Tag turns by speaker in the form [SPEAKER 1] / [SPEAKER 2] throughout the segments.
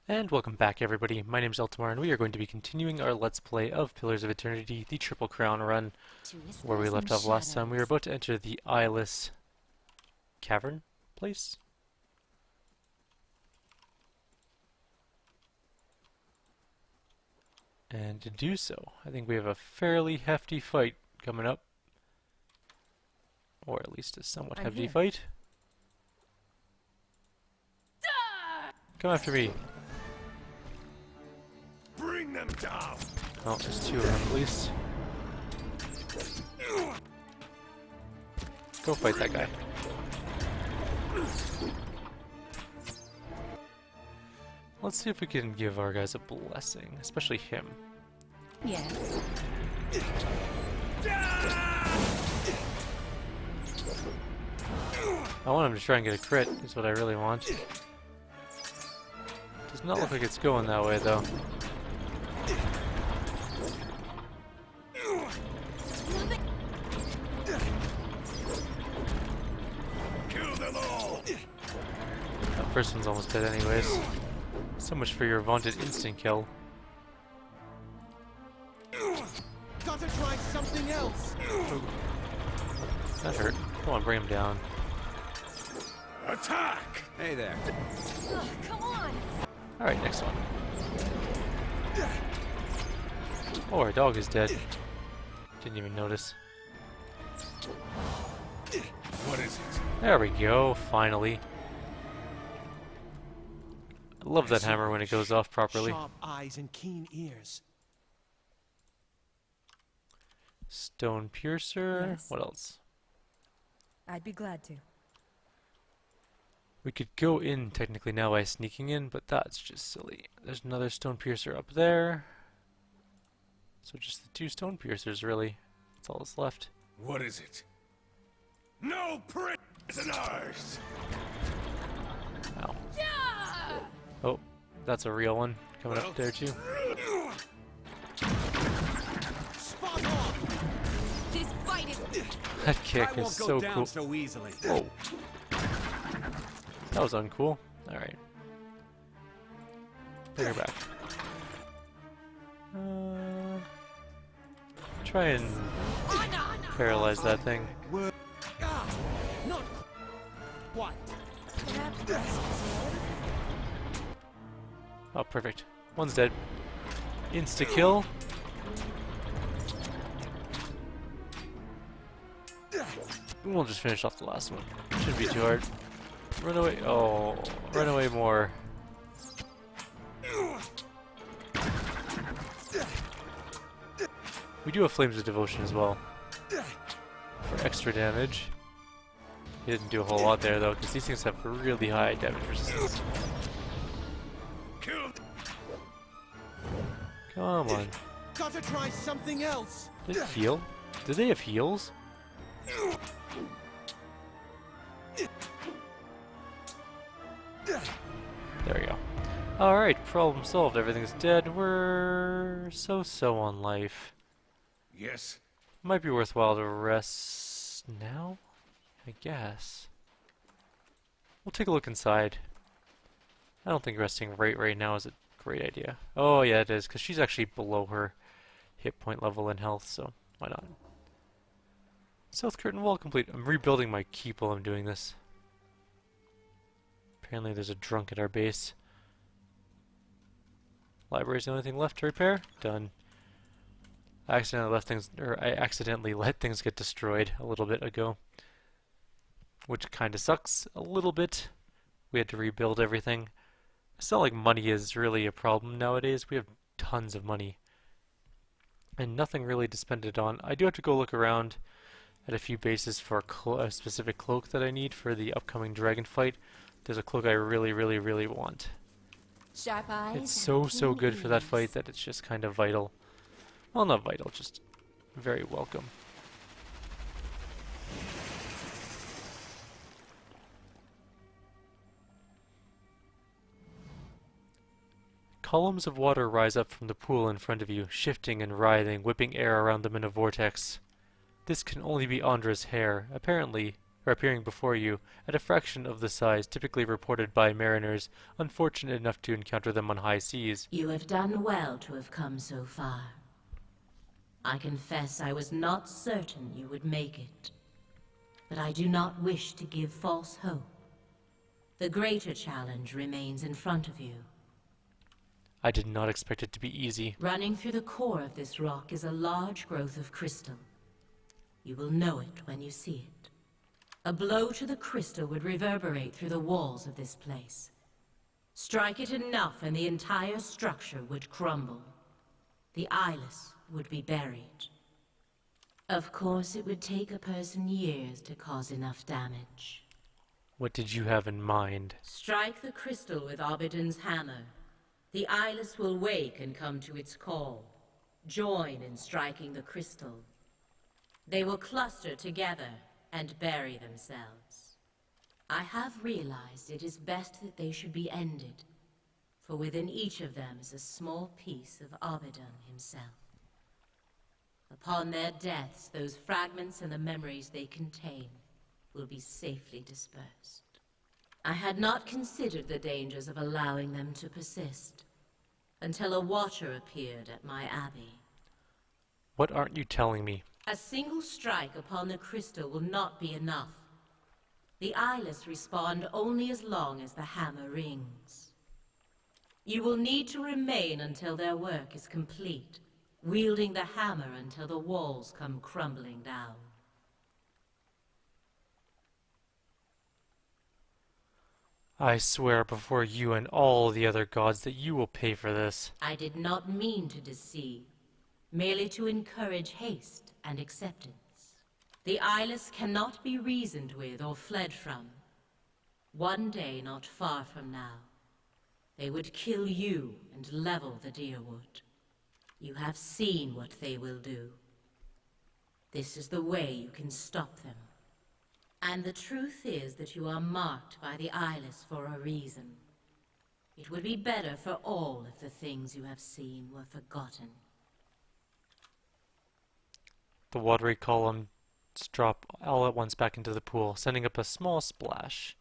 [SPEAKER 1] And welcome back everybody, my name is Eltimar and we are going to be continuing our Let's Play of Pillars of Eternity, the Triple Crown run, where we left off last time. We were about to enter the Eyeless cavern place. And to do so, I think we have a fairly hefty fight coming up. Or at least a somewhat hefty fight. Come after me.
[SPEAKER 2] Bring them down.
[SPEAKER 1] Oh, there's two of them at least. Go fight that guy. Let's see if we can give our guys a blessing, especially him.
[SPEAKER 3] Yes.
[SPEAKER 1] I want him to try and get a crit, is what I really want. Does not look like it's going that way though.
[SPEAKER 2] Kill them all.
[SPEAKER 1] That first one's almost dead anyways. So much for your vaunted instant kill.
[SPEAKER 2] Gotta try something else.
[SPEAKER 1] Ooh. That hurt. Come on, bring him down.
[SPEAKER 2] Attack! Hey there.
[SPEAKER 3] Come on!
[SPEAKER 1] Alright, next one. Oh, our dog is dead. Didn't even notice.
[SPEAKER 2] What is it?
[SPEAKER 1] There we go, finally. I love that hammer when it goes off properly.
[SPEAKER 2] Sharp eyes and keen ears.
[SPEAKER 1] Stone piercer.
[SPEAKER 3] Yes.
[SPEAKER 1] What else?
[SPEAKER 3] I'd be glad to.
[SPEAKER 1] We could go in technically now by sneaking in, but that's just silly. There's another stone piercer up there. So just the two stone piercers, really. That's all that's left.
[SPEAKER 2] What is it? No prisoners!
[SPEAKER 1] Ow. Oh, that's a real one coming up there too.
[SPEAKER 2] Spot on!
[SPEAKER 3] This fight is...
[SPEAKER 1] That kick is so cool.
[SPEAKER 2] So easily.
[SPEAKER 1] Whoa. That was uncool. Alright. Bring her back. Try and paralyze that thing.
[SPEAKER 2] Not quite.
[SPEAKER 1] Oh, perfect. One's dead. Insta-kill. We'll just finish off the last one. Shouldn't be too hard. Run away. Oh, run away more. We do have Flames of Devotion as well. For extra damage. He didn't do a whole lot there though, because these things have really high damage resistance. Come on.
[SPEAKER 2] Gotta try something else.
[SPEAKER 1] Did it heal? Did they have heals? There we go. Alright, problem solved. Everything's dead. We're so-so on life.
[SPEAKER 2] Yes.
[SPEAKER 1] Might be worthwhile to rest now, I guess. We'll take a look inside. I don't think resting right now is a great idea. Oh yeah, it is, because she's actually below her hit point level in health, so why not? South curtain wall complete. I'm rebuilding my keep while I'm doing this. Apparently there's a drunk at our base. Library's the only thing left to repair. Done. I accidentally let things get destroyed a little bit ago, which kind of sucks a little bit. We had to rebuild everything. It's not like money is really a problem nowadays. We have tons of money and nothing really to spend it on. I do have to go look around at a few bases for a specific cloak that I need for the upcoming dragon fight. There's a cloak I really want.
[SPEAKER 3] Sharp eyes.
[SPEAKER 1] It's so good for that fight that it's just kind of vital. Well, not vital, just very welcome. Columns of water rise up from the pool in front of you, shifting and writhing, whipping air around them in a vortex. This can only be Andra's hair. Apparently, are appearing before you at a fraction of the size typically reported by mariners unfortunate enough to encounter them on high seas.
[SPEAKER 4] You have done well to have come so far. I confess I was not certain you would make it. But I do not wish to give false hope. The greater challenge remains in front of you.
[SPEAKER 1] I did not expect it to be easy.
[SPEAKER 4] Running through the core of this rock is a large growth of crystal. You will know it when you see it. A blow to the crystal would reverberate through the walls of this place. Strike it enough and the entire structure would crumble. The Eyeless would be buried. Of course, it would take a person years to cause enough damage.
[SPEAKER 1] What did you have in mind?
[SPEAKER 4] Strike the crystal with Obidon's hammer. The Eyeless will wake and come to its call. Join in striking the crystal. They will cluster together and bury themselves. I have realized it is best that they should be ended, for within each of them is a small piece of Obidon himself. Upon their deaths, those fragments and the memories they contain will be safely dispersed. I had not considered the dangers of allowing them to persist, until a watcher appeared at my abbey.
[SPEAKER 1] What aren't you telling me?
[SPEAKER 4] A single strike upon the crystal will not be enough. The Eyeless respond only as long as the hammer rings. You will need to remain until their work is complete, wielding the hammer until the walls come crumbling down.
[SPEAKER 1] I swear before you and all the other gods that you will pay for this.
[SPEAKER 4] I did not mean to deceive, merely to encourage haste and acceptance. The Eyeless cannot be reasoned with or fled from. One day not far from now, they would kill you and level the Deerwood. You have seen what they will do. This is the way you can stop them. And the truth is that you are marked by the Eyeless for a reason. It would be better for all if the things you have seen were forgotten.
[SPEAKER 1] The watery columns drop all at once back into the pool, sending up a small splash.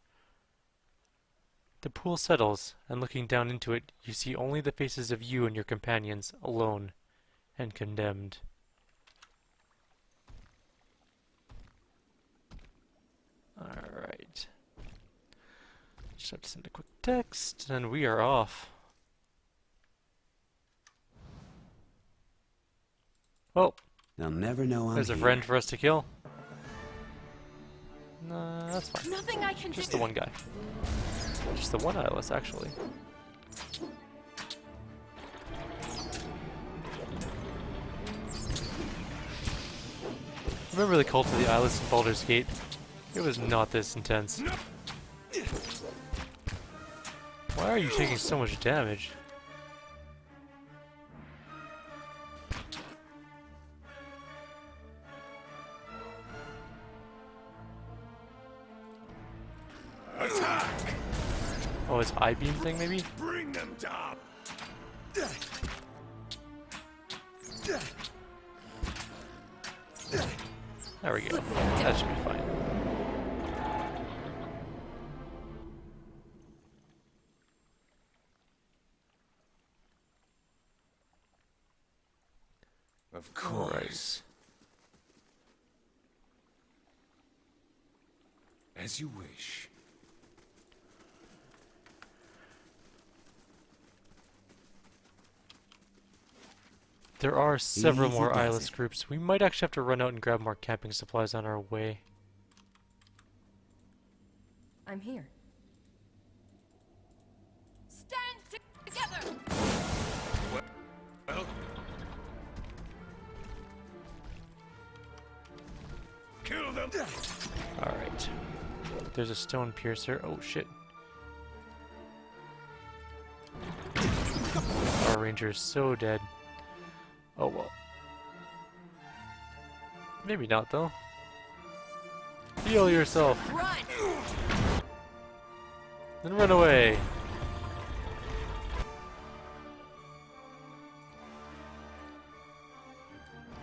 [SPEAKER 1] The pool settles, and looking down into it, you see only the faces of you and your companions, alone and condemned. Alright. Just have to send a quick text, and we are off. Well,
[SPEAKER 5] They'll never know I'm
[SPEAKER 1] there's a
[SPEAKER 5] here.
[SPEAKER 1] friend for us to kill. Nah, that's fine.
[SPEAKER 3] Nothing I can
[SPEAKER 1] Just
[SPEAKER 3] do.
[SPEAKER 1] the one guy. Just the one Eyeless, actually. Remember the cult of the Eyeless in Baldur's Gate? It was not this intense. Why are you taking so much damage? Oh, his eye beam thing, maybe?
[SPEAKER 2] Bring them down.
[SPEAKER 1] There we go. That should be fine.
[SPEAKER 2] Of course. As you wish.
[SPEAKER 1] There are several
[SPEAKER 5] Easy
[SPEAKER 1] more
[SPEAKER 5] does
[SPEAKER 1] Eyeless
[SPEAKER 5] it.
[SPEAKER 1] groups. We might actually have to run out and grab more camping supplies on our way.
[SPEAKER 3] I'm here. Stand together.
[SPEAKER 2] Well. Kill them.
[SPEAKER 1] Alright. There's a stone piercer. Oh shit. Our ranger is so dead. Oh well. Maybe not though. Heal yourself.
[SPEAKER 3] Run.
[SPEAKER 1] Then run away.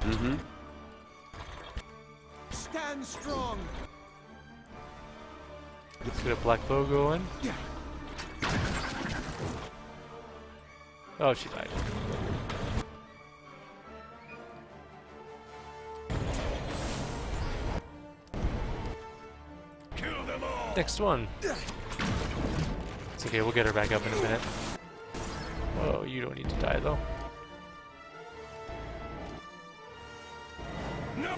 [SPEAKER 5] Mm-hmm.
[SPEAKER 2] Stand strong.
[SPEAKER 1] Let's get a black bow going. Oh, she died.
[SPEAKER 2] Kill them all.
[SPEAKER 1] Next one. It's okay, we'll get her back up in a minute. Whoa, you don't need to die though.
[SPEAKER 2] No.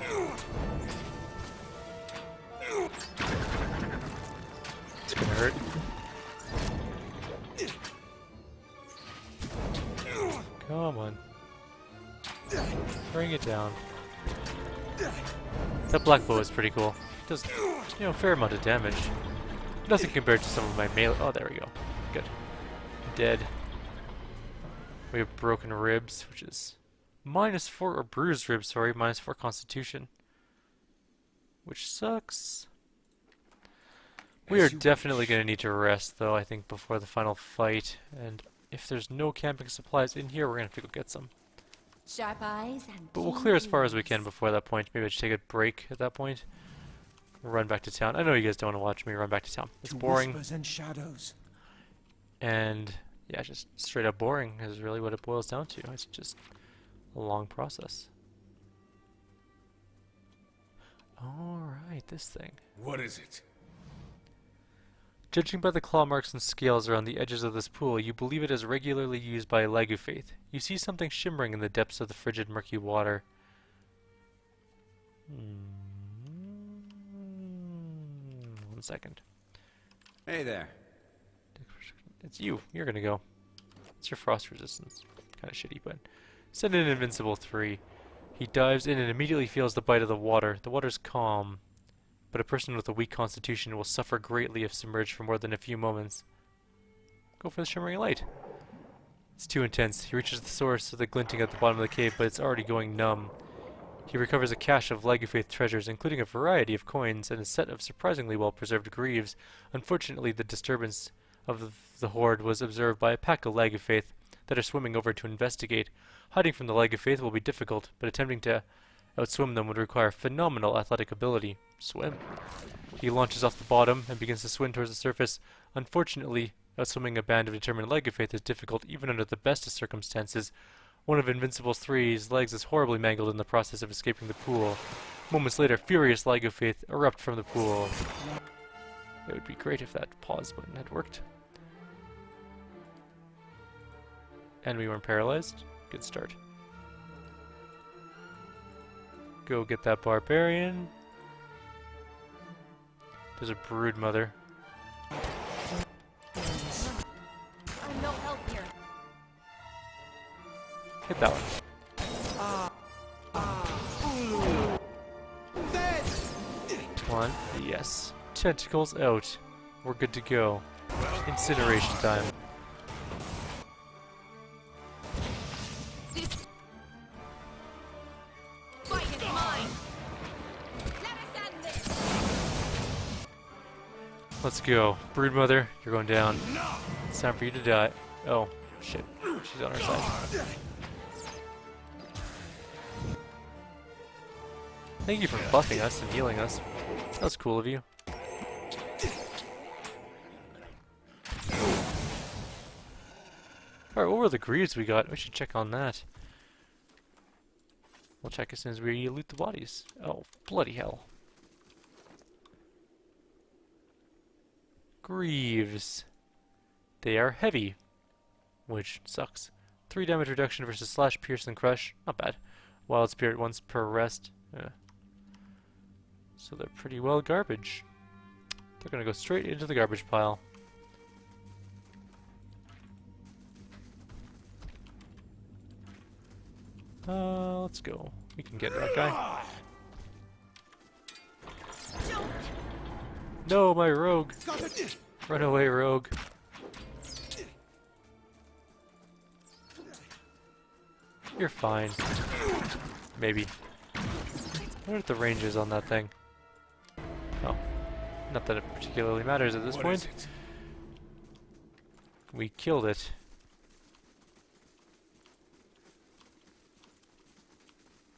[SPEAKER 1] It's gonna hurt. Come on. Bring it down. That black bow is pretty cool. It does, a fair amount of damage. Nothing compared to some of my melee. Oh, there we go. Good. Dead. We have broken ribs, which is -4, or bruised ribs, sorry, -4 constitution. Which sucks. We are definitely going to need to rest, though, I think, before the final fight. And if there's no camping supplies in here, we're going to have to go get some.
[SPEAKER 3] Sharp eyes and
[SPEAKER 1] But we'll
[SPEAKER 3] keen
[SPEAKER 1] clear as far as we can
[SPEAKER 3] ears.
[SPEAKER 1] before that point. Maybe I should take a break at that point. Run back to town. I know you guys don't want to watch me run back to town. It's
[SPEAKER 2] To
[SPEAKER 1] boring.
[SPEAKER 2] whispers and shadows.
[SPEAKER 1] And, yeah, just straight up boring is really what it boils down to. It's just a long process. Alright, this thing.
[SPEAKER 2] What is it?
[SPEAKER 1] Judging by the claw marks and scales around the edges of this pool, you believe it is regularly used by Lagufaith. You see something shimmering in the depths of the frigid, murky water. 1 second.
[SPEAKER 5] Hey there.
[SPEAKER 1] It's you. You're gonna go. It's your frost resistance. Kind of shitty, but... Send in Invincible 3. He dives in and immediately feels the bite of the water. The water's calm, but a person with a weak constitution will suffer greatly if submerged for more than a few moments. Go for the shimmering light. It's too intense. He reaches the source of the glinting at the bottom of the cave, but it's already going numb. He recovers a cache of Lagufaith treasures, including a variety of coins and a set of surprisingly well-preserved greaves. Unfortunately, the disturbance of the horde was observed by a pack of Lagufaith that are swimming over to investigate. Hiding from the Lagufaith will be difficult, but attempting to outswim them would require phenomenal athletic ability. Swim. He launches off the bottom and begins to swim towards the surface. Unfortunately, outswimming a band of determined Lagufaith is difficult even under the best of circumstances. One of Invincible's 3's legs is horribly mangled in the process of escaping the pool. Moments later, furious Lagufaith erupt from the pool. It would be great if that pause button had worked. And we weren't paralyzed. Good start. Go get that barbarian. There's a brood mother.
[SPEAKER 3] I'm no help here.
[SPEAKER 1] Hit that one. One. Yes. Tentacles out. We're good to go. Incineration time.
[SPEAKER 3] This fight is mine. Let us end this.
[SPEAKER 1] Let's go. Broodmother, you're going down. It's time for you to die. Oh, shit. She's on our side. Thank you for buffing us and healing us. That was cool of you. Alright, what were the greaves we got? We should check on that. We'll check as soon as we loot the bodies. Oh, bloody hell. Greaves. They are heavy, which sucks. 3 damage reduction versus slash, pierce, and crush. Not bad. Wild spirit once per rest. So they're pretty well garbage. They're gonna go straight into the garbage pile. Let's go. We can get that guy. No, my rogue! Run away, rogue. You're fine. Maybe. What are the ranges on that thing? Oh. Not that it particularly matters at this
[SPEAKER 2] What
[SPEAKER 1] point.
[SPEAKER 2] is it?
[SPEAKER 1] We killed it.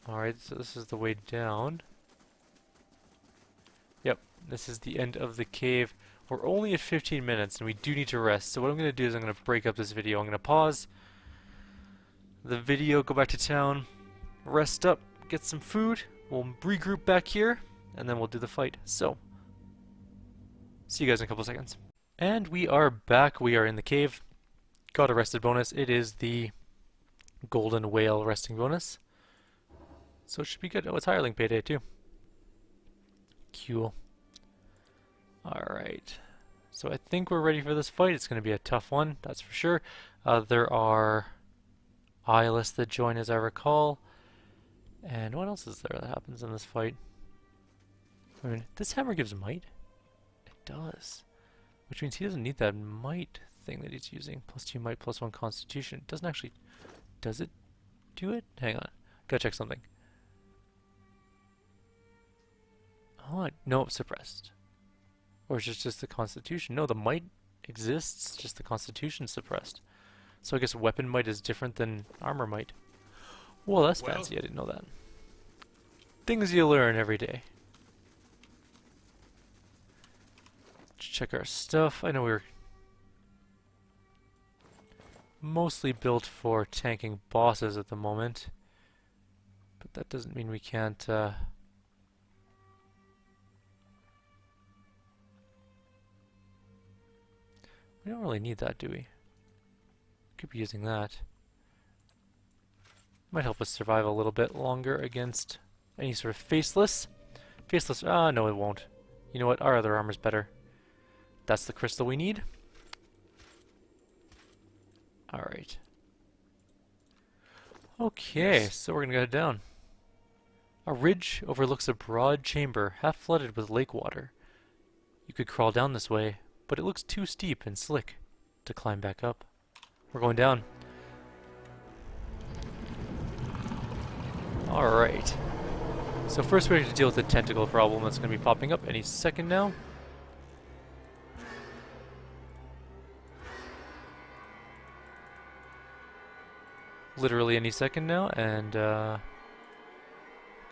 [SPEAKER 1] Alright, so this is the way down. Yep, This is the end of the cave. We're only at 15 minutes and we do need to rest. So what I'm going to do is I'm going to break up this video. I'm going to pause the video, go back to town, rest up, get some food. We'll regroup back here and then we'll do the fight. So, see you guys in a couple seconds. And we are back. We are in the cave. Got a rested bonus. It is the golden whale resting bonus. So it should be good. Oh, it's hireling payday too. Cool. Alright. So I think we're ready for this fight. It's going to be a tough one, that's for sure. There are Eyeless that join, as I recall. And what else is there that happens in this fight? I mean, this hammer gives might? It does. Which means he doesn't need that might thing that he's using. +2 might, +1 constitution. It doesn't actually... Does it do it? Hang on. Gotta check something. Oh, no, it's suppressed. Or is it just the constitution? No, the might exists, just the constitution's suppressed. So I guess weapon might is different than armor might. Well, that's fancy. I didn't know that. Things you learn every day. Let's check our stuff. I know we're mostly built for tanking bosses at the moment, but that doesn't mean we can't we don't really need that, do we? Could be using that. Might help us survive a little bit longer against any sort of faceless. Faceless, no it won't. You know what, our other armor's better. That's the crystal we need. Alright. Okay, so we're gonna go down. A ridge overlooks a broad chamber, half flooded with lake water. You could crawl down this way, but it looks too steep and slick to climb back up. We're going down. Alright. So first we have to deal with the tentacle problem that's going to be popping up any second now. Literally any second now, and what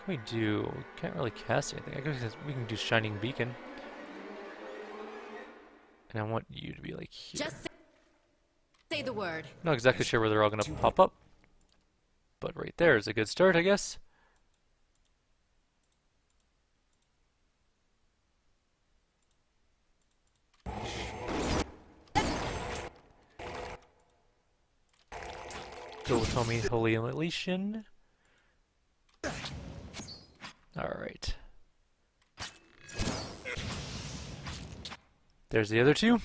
[SPEAKER 1] can we do? We can't really cast anything. I guess we can do Shining Beacon. And I want you to be like here.
[SPEAKER 3] Just say the word.
[SPEAKER 1] Not exactly sure where they're all going to pop up, but right there is a good start, I guess. Go with homie Holy Elation. Alright. There's the other two.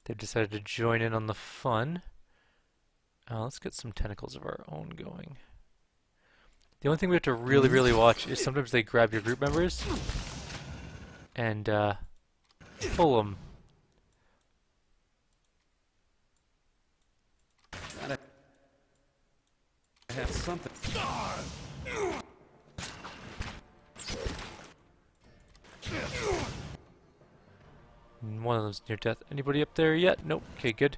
[SPEAKER 1] They've decided to join in on the fun. Let's get some tentacles of our own going. The only thing we have to really watch is sometimes they grab your group members and pull them.
[SPEAKER 5] I have something.
[SPEAKER 1] One of them's near death. Anybody up there yet? Nope. Okay, good.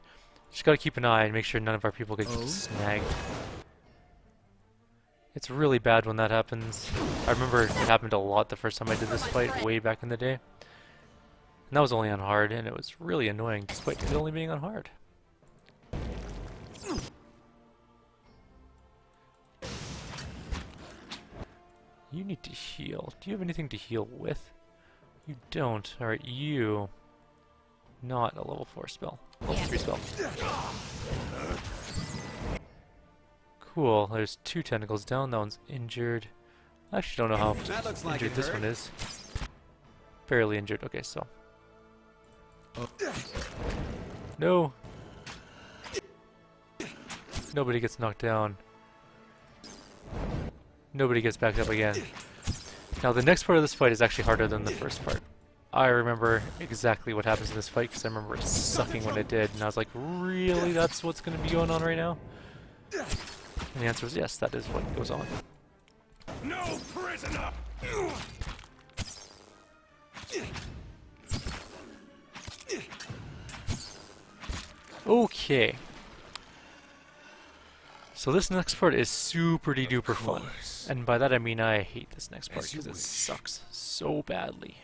[SPEAKER 1] Just gotta keep an eye and make sure none of our people get snagged. It's really bad when that happens. I remember it happened a lot the first time I did this fight, way back in the day. And that was only on hard, and it was really annoying, despite it only being on hard. You need to heal. Do you have anything to heal with? You don't. Alright, you... Not a level 4 spell. Level 3 spell. Cool. There's 2 tentacles down. That one's injured. I actually don't know how injured this one is. Fairly injured. Okay, so... No! Nobody gets knocked down. Nobody gets back up again. Now the next part of this fight is actually harder than the first part. I remember exactly what happens in this fight because I remember it sucking when it did, and I was like, really? That's what's going to be going on right now? And the answer was yes, that is what goes on.
[SPEAKER 2] No prisoner!
[SPEAKER 1] Okay. So this next part is super duper fun. And by that I mean I hate this next part because it sucks so badly.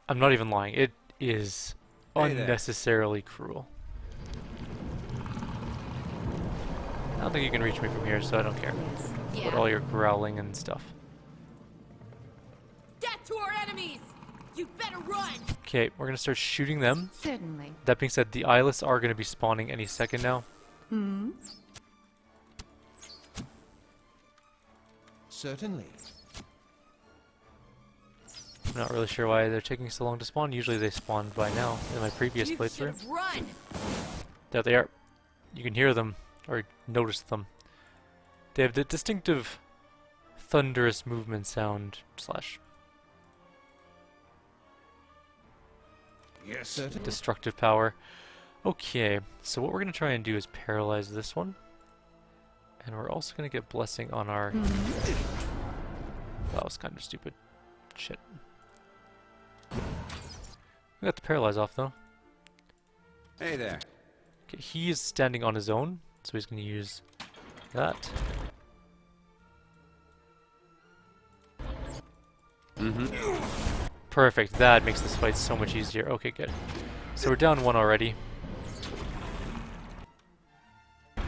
[SPEAKER 1] I'm not even lying. It is
[SPEAKER 5] Hey there.
[SPEAKER 1] unnecessarily cruel. I don't think you can reach me from here, so I don't care. With
[SPEAKER 3] Yeah.
[SPEAKER 1] all your growling and stuff.
[SPEAKER 3] Death to our enemies! You better run!
[SPEAKER 1] Okay, we're gonna start shooting them.
[SPEAKER 6] Certainly.
[SPEAKER 1] That being said, the Eyeless are gonna be spawning any second now.
[SPEAKER 6] Hmm?
[SPEAKER 2] Certainly.
[SPEAKER 1] I'm not really sure why they're taking so long to spawn. Usually they spawned by now in my previous
[SPEAKER 3] You
[SPEAKER 1] playthrough.
[SPEAKER 3] should've run!
[SPEAKER 1] There they are. You can hear them, or notice them. They have the distinctive thunderous movement sound slash
[SPEAKER 2] Yes.
[SPEAKER 6] Certainly.
[SPEAKER 1] destructive power. Okay, so what we're going to try and do is paralyze this one. And we're also going to get blessing on our... That was kind of stupid. Shit. We got the paralyze off though.
[SPEAKER 5] Hey there.
[SPEAKER 1] Okay, he is standing on his own, so he's going to use that. Perfect, that makes this fight so much easier. Okay, good. So we're down one already. I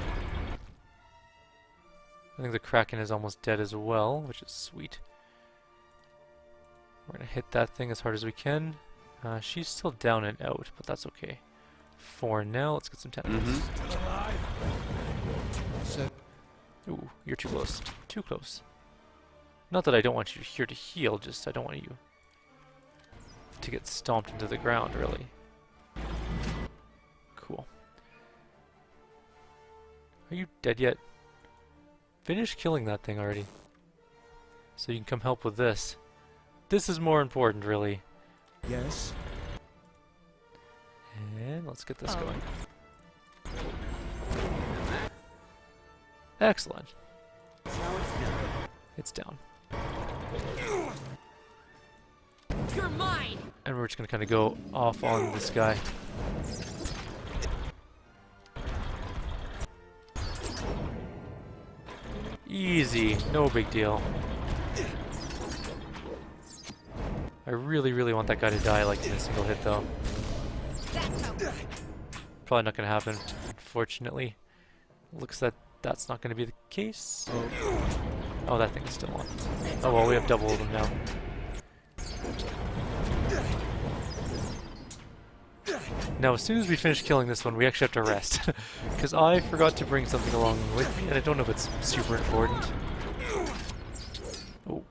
[SPEAKER 1] think the Kraken is almost dead as well, which is sweet. We're going to hit that thing as hard as we can. She's still down and out, but that's okay. For now, let's get some tentacles.
[SPEAKER 6] So,
[SPEAKER 1] Ooh, you're too close. Too close. Not that I don't want you here to heal, just I don't want you to get stomped into the ground, really. Cool. Are you dead yet? Finish killing that thing already. So you can come help with this. This is more important, really.
[SPEAKER 6] yes.
[SPEAKER 1] And let's get this
[SPEAKER 6] Oh.
[SPEAKER 1] going. Excellent. It's down.
[SPEAKER 3] You're mine!
[SPEAKER 1] And we're just gonna kind of go off on this guy. Easy, no big deal. I really, really want that guy to die like in a single hit though.
[SPEAKER 3] That's how...
[SPEAKER 1] Probably not gonna happen, unfortunately. Looks that that's not gonna be the case. Oh, that thing is still on. Oh well, we have double of them now. Now, as soon as we finish killing this one, we actually have to rest. Because I forgot to bring something along with me, and I don't know if it's super important. Oh.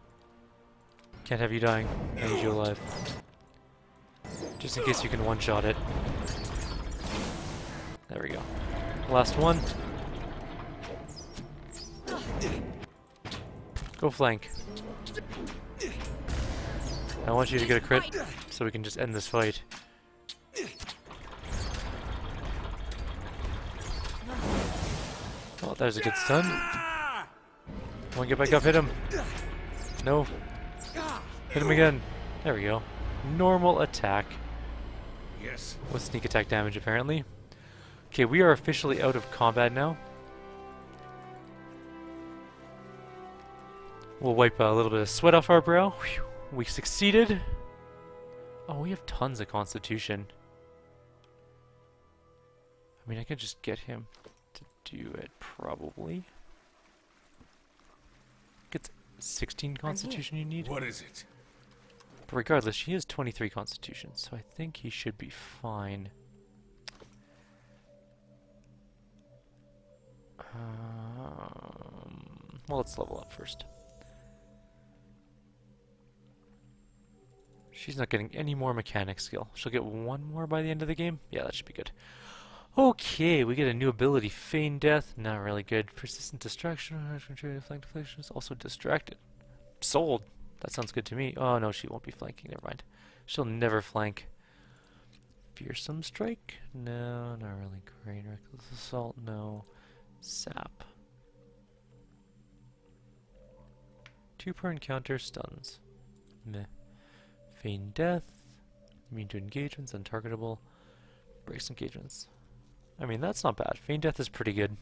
[SPEAKER 1] Can't have you dying. I need you alive. Just in case you can one-shot it. There we go. Last one. Go flank. I want you to get a crit, so we can just end this fight. Oh, there's a good stun. Come on, get back up, hit him. No. Hit him again. There we go. Normal attack.
[SPEAKER 2] Yes.
[SPEAKER 1] With sneak attack damage, apparently. Okay, we are officially out of combat now. We'll wipe a little bit of sweat off our brow. Whew. We succeeded. Oh, we have tons of constitution. I mean, I could just get him to do it, probably. Gets 16 constitution you need.
[SPEAKER 2] What is it?
[SPEAKER 1] But regardless, he has 23 constitution, so I think he should be fine. Well, let's level up first. She's not getting any more mechanic skill. She'll get one more by the end of the game? Yeah, that should be good. Okay, we get a new ability, Feign Death. Not really good. Persistent Distraction, Flank Deflection is also distracted. Sold. That sounds good to me. Oh no, she won't be flanking, never mind. She'll never flank. Fearsome Strike? No, not really great. Reckless Assault? No. Sap. 2 per encounter, stuns. Meh. Feign Death. Immune to engagements, untargetable. Breaks engagements. I mean, that's not bad. Feign Death is pretty good.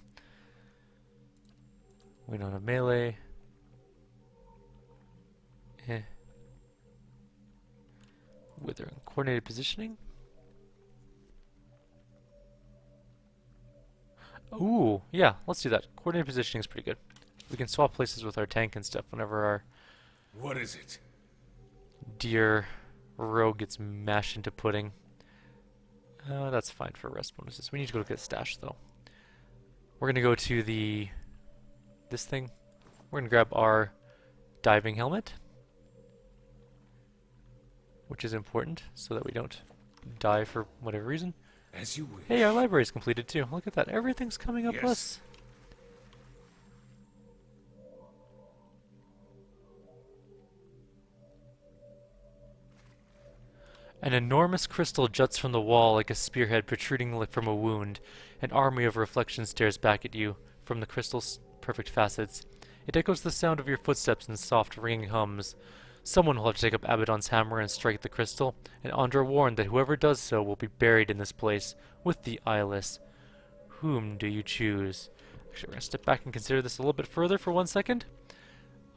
[SPEAKER 1] We don't have melee. Withering. Coordinated positioning? Ooh, yeah, let's do that. Coordinated positioning is pretty good. We can swap places with our tank and stuff whenever our
[SPEAKER 2] What is it?
[SPEAKER 1] dear rogue gets mashed into pudding. That's fine for rest bonuses. We need to go get a stash though. We're gonna go to this thing. We're gonna grab our diving helmet, which is important so that we don't die for whatever reason.
[SPEAKER 2] As you wish.
[SPEAKER 1] Hey, our library's completed too. Look at that. Everything's coming up
[SPEAKER 2] Yes.
[SPEAKER 1] plus. An enormous crystal juts from the wall like a spearhead protruding from a wound. An army of reflections stares back at you from the crystal's perfect facets. It echoes the sound of your footsteps in soft, ringing hums. Someone will have to take up Abaddon's hammer and strike the crystal, and Andra warned that whoever does so will be buried in this place with the Eyeless. Whom do you choose? Actually, we're going to step back and consider this a little bit further for 1 second.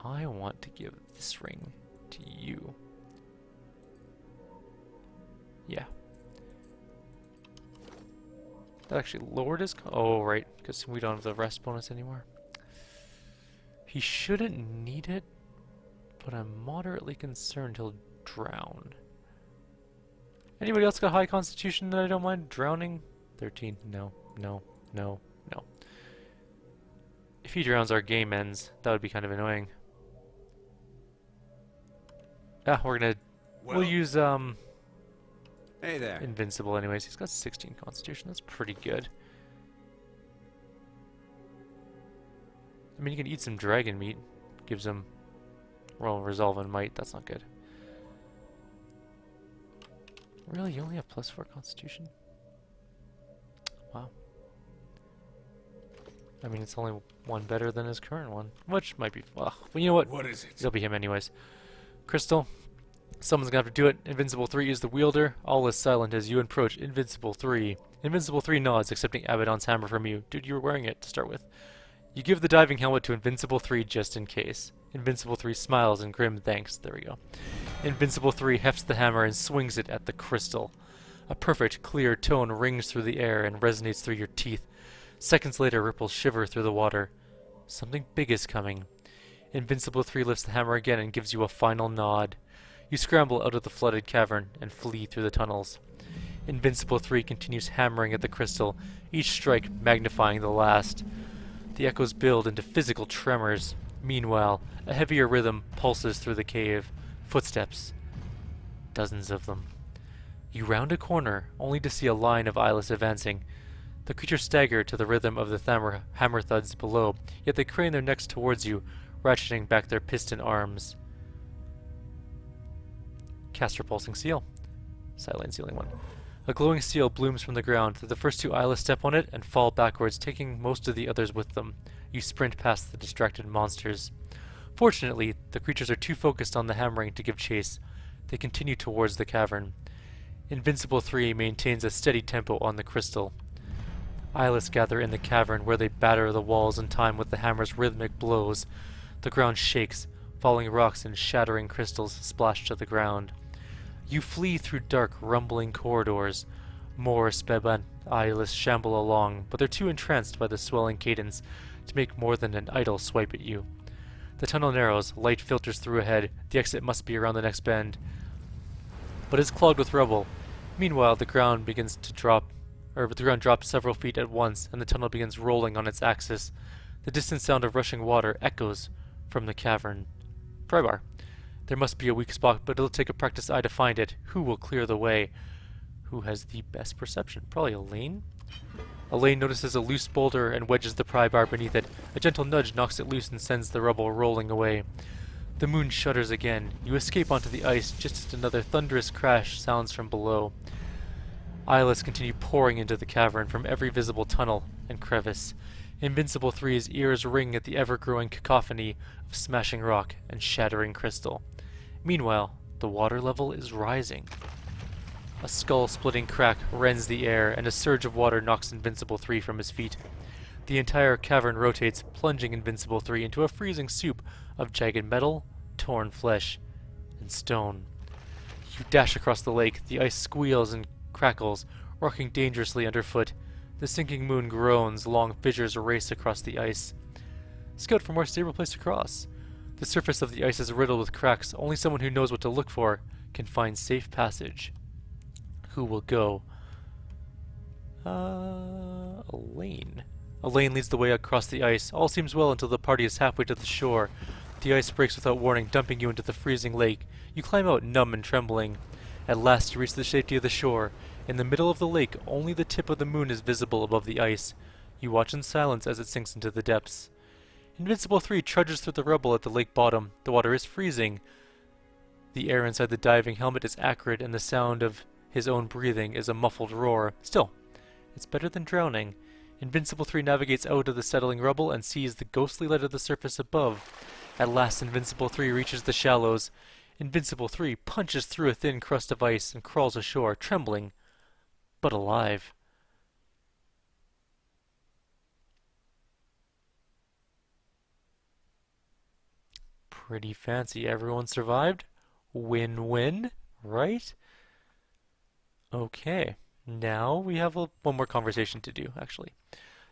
[SPEAKER 1] I want to give this ring to you. Yeah. That actually lowered his... Oh, right, because we don't have the rest bonus anymore. He shouldn't need it, but I'm moderately concerned he'll drown. Anybody else got high constitution that I don't mind drowning? 13. No, no, no, no. If he drowns, our game ends. That would be kind of annoying. Ah, we're gonna... We'll use,
[SPEAKER 5] Hey there.
[SPEAKER 1] Invincible anyways. He's got 16 constitution. That's pretty good. I mean, you can eat some dragon meat. Gives him... Well, resolve and might. That's not good. Really? You only have +4 constitution? Wow. I mean, it's only one better than his current one. Which might be... Well, you know what?
[SPEAKER 2] What is it?
[SPEAKER 1] It'll be him anyways. Crystal. Someone's gonna have to do it. Invincible 3 is the wielder. All is silent as you approach Invincible 3. Invincible 3 nods, accepting Abaddon's hammer from you. Dude, you were wearing it to start with. You give the diving helmet to Invincible 3 just in case. Invincible 3 smiles in grim thanks. There we go. Invincible 3 hefts the hammer and swings it at the crystal. A perfect, clear tone rings through the air and resonates through your teeth. Seconds later, ripples shiver through the water. Something big is coming. Invincible 3 lifts the hammer again and gives you a final nod. You scramble out of the flooded cavern and flee through the tunnels. Invincible 3 continues hammering at the crystal, each strike magnifying the last. The echoes build into physical tremors. Meanwhile, a heavier rhythm pulses through the cave. Footsteps. Dozens of them. You round a corner, only to see a line of Eyeless advancing. The creatures stagger to the rhythm of the hammer thuds below, yet they crane their necks towards you, ratcheting back their piston arms. Cast Repulsing Seal. Silent sealing one. A glowing seal blooms from the ground. The first two Eyeless step on it and fall backwards, taking most of the others with them. You sprint past the distracted monsters. Fortunately, the creatures are too focused on the hammering to give chase. They continue towards the cavern. Invincible 3 maintains a steady tempo on the crystal. Eyeless gather in the cavern where they batter the walls in time with the hammer's rhythmic blows. The ground shakes, falling rocks and shattering crystals splash to the ground. You flee through dark, rumbling corridors. More Speb and Eyeless shamble along, but they're too entranced by the swelling cadence to make more than an idle swipe at you. The tunnel narrows, light filters through ahead. The exit must be around the next bend. But it's clogged with rubble. Meanwhile, the ground drops several feet at once, and the tunnel begins rolling on its axis. The distant sound of rushing water echoes from the cavern. Prybar. There must be a weak spot, but it'll take a practiced eye to find it. Who will clear the way? Who has the best perception? Probably Elaine? Elaine notices a loose boulder and wedges the pry bar beneath it. A gentle nudge knocks it loose and sends the rubble rolling away. The moon shudders again. You escape onto the ice just as another thunderous crash sounds from below. Eyeless continue pouring into the cavern from every visible tunnel and crevice. Invincible 3's ears ring at the ever-growing cacophony of smashing rock and shattering crystal. Meanwhile, the water level is rising. A skull-splitting crack rends the air, and a surge of water knocks Invincible 3 from his feet. The entire cavern rotates, plunging Invincible 3 into a freezing soup of jagged metal, torn flesh, and stone. You dash across the lake. The ice squeals and crackles, rocking dangerously underfoot. The sinking moon groans. Long fissures race across the ice. Scout for more stable place to cross. The surface of the ice is riddled with cracks. Only someone who knows what to look for can find safe passage. Who will go? Elaine. Elaine leads the way across the ice. All seems well until the party is halfway to the shore. The ice breaks without warning, dumping you into the freezing lake. You climb out, numb and trembling. At last you reach the safety of the shore. In the middle of the lake, only the tip of the moon is visible above the ice. You watch in silence as it sinks into the depths. Invincible 3 trudges through the rubble at the lake bottom. The water is freezing. The air inside the diving helmet is acrid, and the sound of his own breathing is a muffled roar. Still, it's better than drowning. Invincible 3 navigates out of the settling rubble and sees the ghostly light of the surface above. At last Invincible 3 reaches the shallows. Invincible 3 punches through a thin crust of ice and crawls ashore, trembling, but alive. Pretty fancy. Everyone survived? Win-win, right? Okay. Now we have one more conversation to do, actually.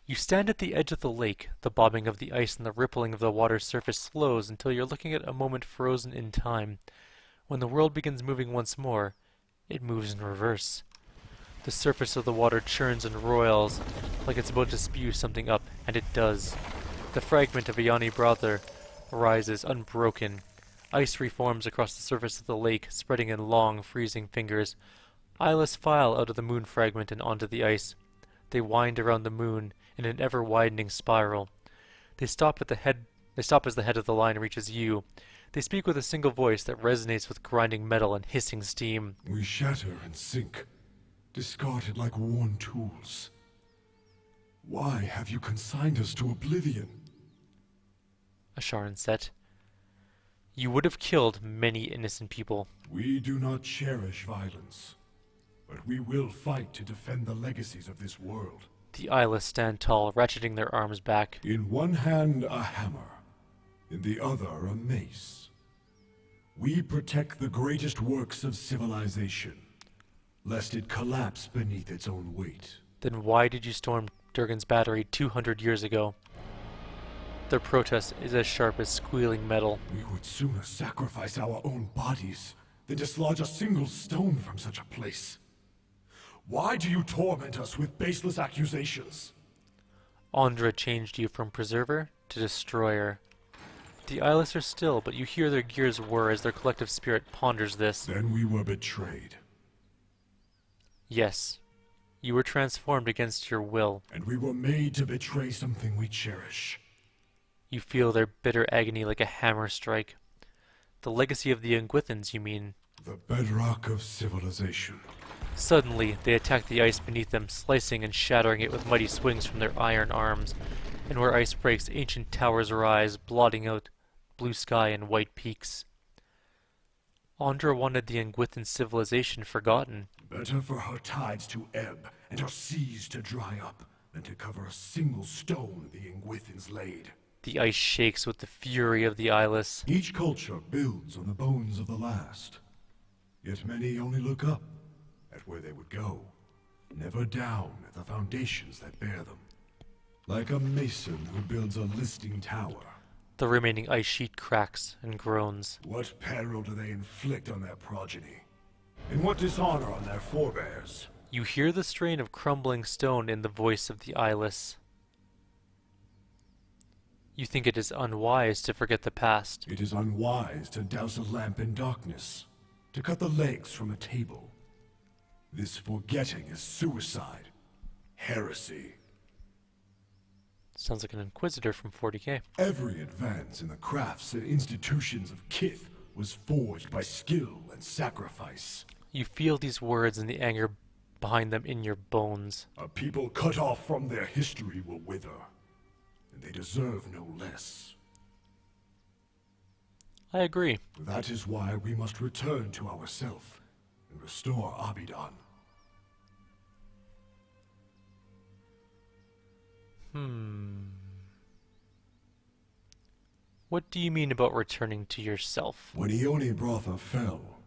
[SPEAKER 1] You stand at the edge of the lake. The bobbing of the ice and the rippling of the water's surface slows until you're looking at a moment frozen in time. When the world begins moving once more, it moves in reverse. The surface of the water churns and roils like it's about to spew something up, and it does. The fragment of Ayani Brother rises unbroken. Ice reforms across the surface of the lake, spreading in long, freezing fingers. Eyeless file out of the moon fragment and onto the ice. They wind around the moon in an ever-widening spiral. They stop as the head of the line reaches you. They speak with a single voice that resonates with grinding metal and hissing steam.
[SPEAKER 2] We shatter and sink, discarded like worn tools. Why have you consigned us to oblivion?
[SPEAKER 1] Asharan said. You would have killed many innocent people.
[SPEAKER 2] We do not cherish violence, but we will fight to defend the legacies of this world.
[SPEAKER 1] The Eyeless stand tall, ratcheting their arms back.
[SPEAKER 2] In one hand, a hammer. In the other, a mace. We protect the greatest works of civilization, lest it collapse beneath its own weight.
[SPEAKER 1] Then why did you storm Durgan's battery 200 years ago? Their protest is as sharp as squealing metal.
[SPEAKER 2] We would sooner sacrifice our own bodies than dislodge a single stone from such a place. Why do you torment us with baseless accusations?
[SPEAKER 1] Andra changed you from preserver to destroyer. The Eyeless are still, but you hear their gears whir as their collective spirit ponders this.
[SPEAKER 2] Then we were betrayed.
[SPEAKER 1] Yes, you were transformed against your will.
[SPEAKER 2] And we were made to betray something we cherish.
[SPEAKER 1] You feel their bitter agony like a hammer strike. The legacy of the Ingwithans, you mean?
[SPEAKER 2] The bedrock of civilization.
[SPEAKER 1] Suddenly, they attack the ice beneath them, slicing and shattering it with mighty swings from their iron arms. And where ice breaks, ancient towers rise, blotting out blue sky and white peaks. Andra wanted the Ingwithan civilization forgotten.
[SPEAKER 2] Better for her tides to ebb and her seas to dry up than to cover a single stone the Ingwithans laid.
[SPEAKER 1] The ice shakes with the fury of the Eyeless.
[SPEAKER 2] Each culture builds on the bones of the last. Yet many only look up at where they would go, never down at the foundations that bear them. Like a mason who builds a listing tower.
[SPEAKER 1] The remaining ice sheet cracks and groans.
[SPEAKER 2] What peril do they inflict on their progeny? And what dishonor on their forebears?
[SPEAKER 1] You hear the strain of crumbling stone in the voice of the Eyeless. You think it is unwise to forget the past.
[SPEAKER 2] It is unwise to douse a lamp in darkness, to cut the legs from a table. This forgetting is suicide, heresy.
[SPEAKER 1] Sounds like an Inquisitor from 40k.
[SPEAKER 2] Every advance in the crafts and institutions of Kith was forged by skill and sacrifice.
[SPEAKER 1] You feel these words and the anger behind them in your bones.
[SPEAKER 2] A people cut off from their history will wither, and they deserve no less.
[SPEAKER 1] I agree.
[SPEAKER 2] That is why we must return to ourself and restore Abidan.
[SPEAKER 1] What do you mean about returning to yourself?
[SPEAKER 2] When Ione Brotha fell,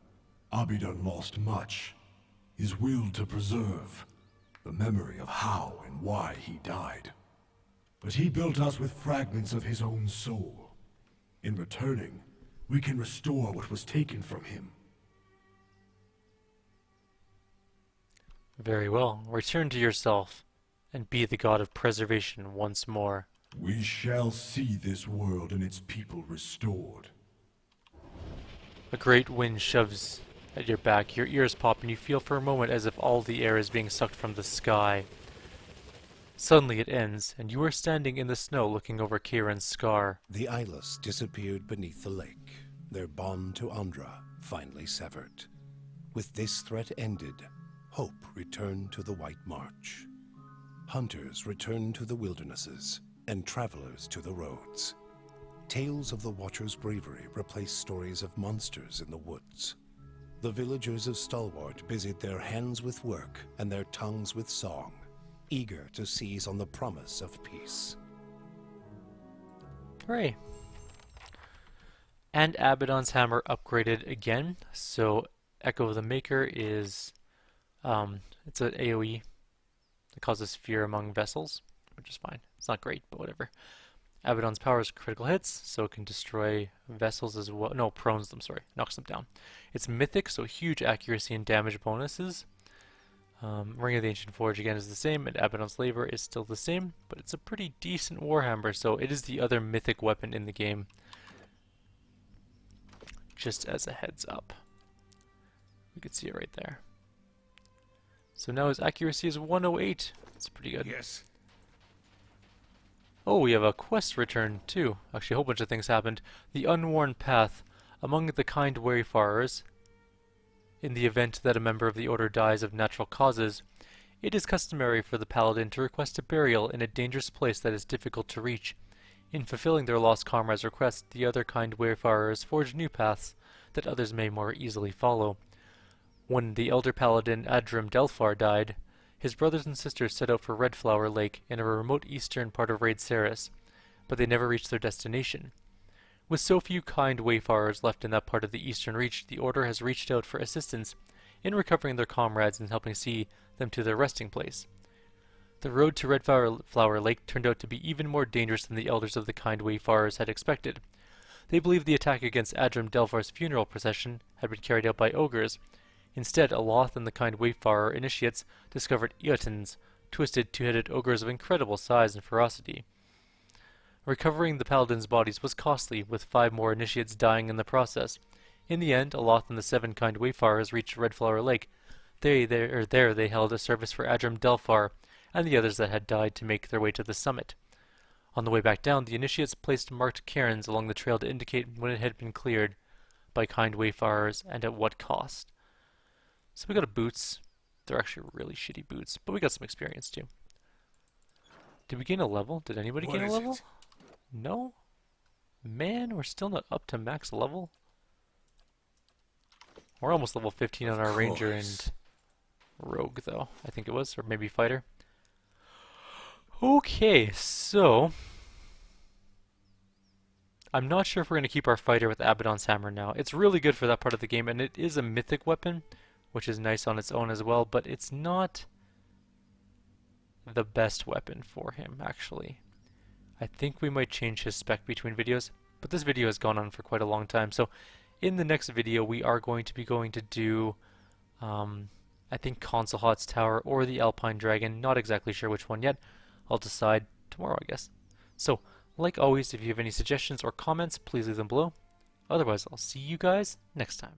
[SPEAKER 2] Abidan lost much. His will to preserve, the memory of how and why he died. But he built us with fragments of his own soul. In returning, we can restore what was taken from him.
[SPEAKER 1] Very well. Return to yourself, and be the god of preservation once more.
[SPEAKER 2] We shall see this world and its people restored.
[SPEAKER 1] A great wind shoves at your back, your ears pop, and you feel for a moment as if all the air is being sucked from the sky. Suddenly it ends, and you are standing in the snow looking over Kieran's scar.
[SPEAKER 7] The Eyeless disappeared beneath the lake, their bond to Andra finally severed. With this threat ended, hope returned to the White March. Hunters returned to the wildernesses, and travelers to the roads. Tales of the Watcher's bravery replaced stories of monsters in the woods. The villagers of Stalwart busied their hands with work and their tongues with song, eager to seize on the promise of peace.
[SPEAKER 1] Hooray! And Abaddon's hammer upgraded again, so Echo of the Maker is, it's an AoE that causes fear among vessels, which is fine. It's not great, but whatever. Abaddon's power is critical hits, so it can destroy vessels as well. No, prones them, sorry. Knocks them down. It's mythic, so huge accuracy and damage bonuses. Ring of the Ancient Forge again is the same, and Abaddon's Labor is still the same, but it's a pretty decent warhammer, so it is the other mythic weapon in the game. Just as a heads up. We could see it right there. So now his accuracy is 108. That's pretty good.
[SPEAKER 5] Yes.
[SPEAKER 1] Oh, we have a quest return too. Actually, a whole bunch of things happened. The Unworn Path. Among the kind wayfarers, in the event that a member of the Order dies of natural causes, it is customary for the Paladin to request a burial in a dangerous place that is difficult to reach. In fulfilling their lost comrade's request, the other kind wayfarers forge new paths that others may more easily follow. When the Elder Paladin Adrim Delphar died, his brothers and sisters set out for Red Flower Lake in a remote eastern part of Raid Saris, but they never reached their destination. With so few kind wayfarers left in that part of the eastern reach, the Order has reached out for assistance in recovering their comrades and helping see them to their resting place. The road to Red Flower Lake turned out to be even more dangerous than the elders of the kind wayfarers had expected. They believed the attack against Adrim Delphar's funeral procession had been carried out by ogres. Instead, Aloth and the kind wayfarer initiates discovered Eotans, twisted two-headed ogres of incredible size and ferocity. Recovering the paladins' bodies was costly, with 5 more initiates dying in the process. In the end, Aloth and the 7 kind wayfarers reached Red Flower Lake. There they held a service for Adrim Delphar and the others that had died to make their way to the summit. On the way back down, the initiates placed marked cairns along the trail to indicate when it had been cleared by kind wayfarers and at what cost. So we got a boots. They're actually really shitty boots, but we got some experience too. Did we gain a level? Did anybody gain a level? No? Man, we're still not up to max level. We're almost level 15 on our ranger and rogue though, I think it was, or maybe fighter. Okay, so I'm not sure if we're going to keep our fighter with Abaddon's hammer now. It's really good for that part of the game, and it is a mythic weapon, which is nice on its own as well, but it's not the best weapon for him, actually. I think we might change his spec between videos, but this video has gone on for quite a long time, so in the next video we are going to do, I think Consulhat's Tower or the Alpine Dragon, not exactly sure which one yet. I'll decide tomorrow, I guess. So, like always, if you have any suggestions or comments, please leave them below. Otherwise, I'll see you guys next time.